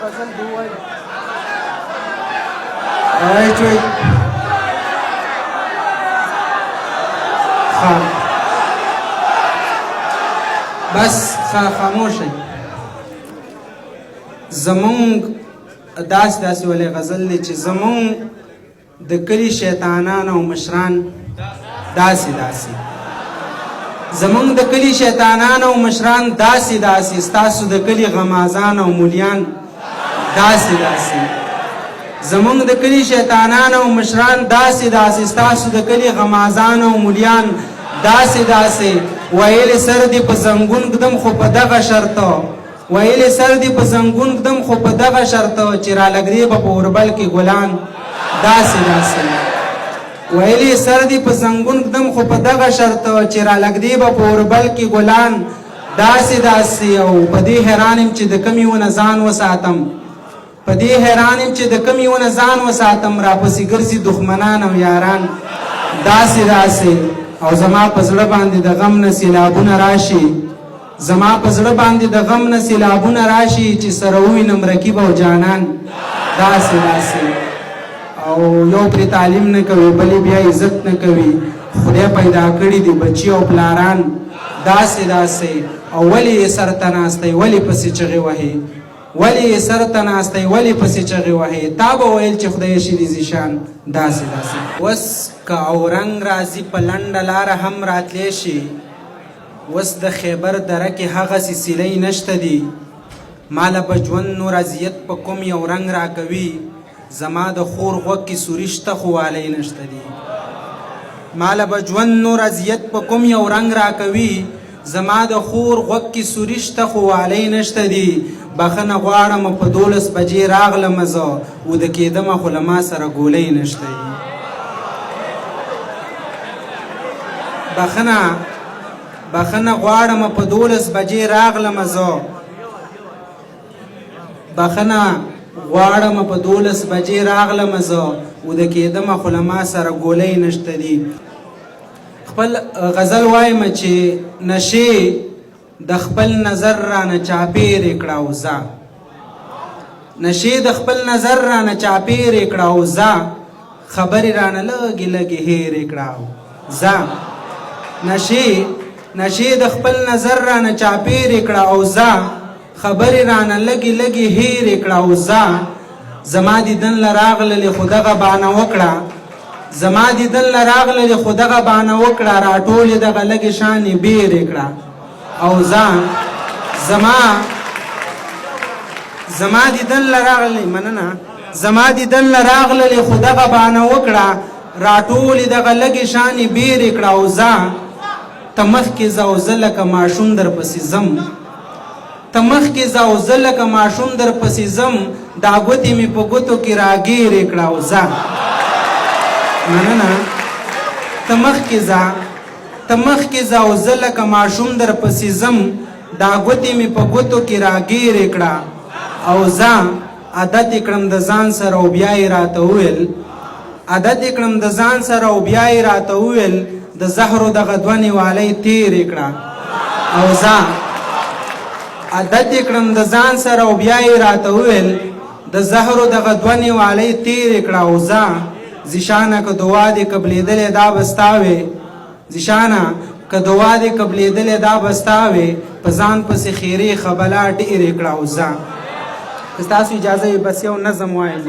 غزل دی ووایي. بس خاموشئ. زمونږ داسې ولې غزل دی چې زمونږ د کلي شیطانان او مشران داسې زمونږ د کلي شیطانان او مشران داسې ستاسو د کلي غمازان او مولیان داسې زمونږ د کلي شیطانان او مشران داسې ستاسو د کلي غمازان او مولیان داسې ویل سر دی په زنګون کدم خو په دغه شرط ویل سر دی په زنګون کدم خو په دغه شرط چې را لګدی په اوربل کې ګلان داسې ویل سر دی په زنګون کدم خو په دغه شرط چې را لګدی په اوربل کې ګلان داسې او په دې حیرانم چې د کمی ونه ځان وساتم په دې حیرانم چې د کمی ونه ځان وساتم را پسې ګرځي دښمنان او یاران داسې او زما په زړه باندې د غم نه سیلابونه راشي زما په زړه باندې د غم نه سیلابونه راشي چې سره ووینم رقیب او جانان داسې او یو پرې تعلیم نه کوي بلې بیا عزت نه کوي خدای پیدا کړي دي بچي او پلاران داسې او ولې سر ته ناستی ولې پسې چغې وهي ولې سر ته ناستی ولې پسې چغې وهي تا به ویل چې خدای شي دې زیشان داسې وس که اورنګ راځي په لنډه لاره هم راتلی شي وس د خیبر دره کې هغسې سیلۍ نشته دي ماله به ژوند نور اذیت په کوم یو رنګ راکوي زما د خور غوږ کې سوري شته خو والی نشته دي ماله به ژوند نور اذیت په کوم یو رنګ راکوي زما د خور غوږ کې سوري شته خو والی نشته دي بخښنه غواړم په 12 بجې راغلم زه وده کېدمه خو له ما سره ګولۍ نشته دي بخښنه غواړم په 12 بجې راغلم زه بخښنه غواړم په 12 بجې راغلم زه وده کېدمه خو له ما سره ګولۍ نشته دي خپل غزل وایم چې نشې د خپل نظر رانه چاپېرې کړه او ځه نشې د خپل نظر رانه چاپېرې کړه او ځه خبرې رانه لږې هېرې کړه او ځه نشې د خپل نظر رانه چاپېرې کړه او ځه خبرې رانه لږې هېرې کړه او ځه زما دیدن له راغللې خو دغه بانه وکړه زما دیدن له راغللې خو دغه بانه وکړه راټولې دغه لږې شانې بیرې کړه او ځان زما دیدن لراغلی مننه زما دیدن لراغلی خو دغه بانه وکړه راټولې دغه لږې شانې بیرې کړه او ځان ته مخکې ځه او زه لکه ماشوم در پسې ځم ته مخکې ځه او زه لکه ماشوم در پسې ځم دا ګوتې مې په ګوتو کې راګیرې کړه او ځه مننه ته مخکې ځه او زه لکه ماشوم در پسې ځم دا ګوتې مې په ګوتو کې راګیرې کړه او ځه عادت یې کړم د ځان سره او بیا یې راته وویل عادت یې کړم د ځان سره او بیا یې راته وویل د زهرو دغه دوه نیوالۍ تېرې کړه او ځه عادت یې کړم د ځان سره او بیا یې راته وویل د زهرو دغه دوه نیوالۍ تېرې کړه او ځه زیشانه که دعا دې قبلېدلې دا به ستا وې زیشانه که دعا دې قبلېدلې دا به ستا وې په ځان پسې خیرې خبله ډېرې کړه او ځه که ستاسو اجازه وي بس یو نظم وایم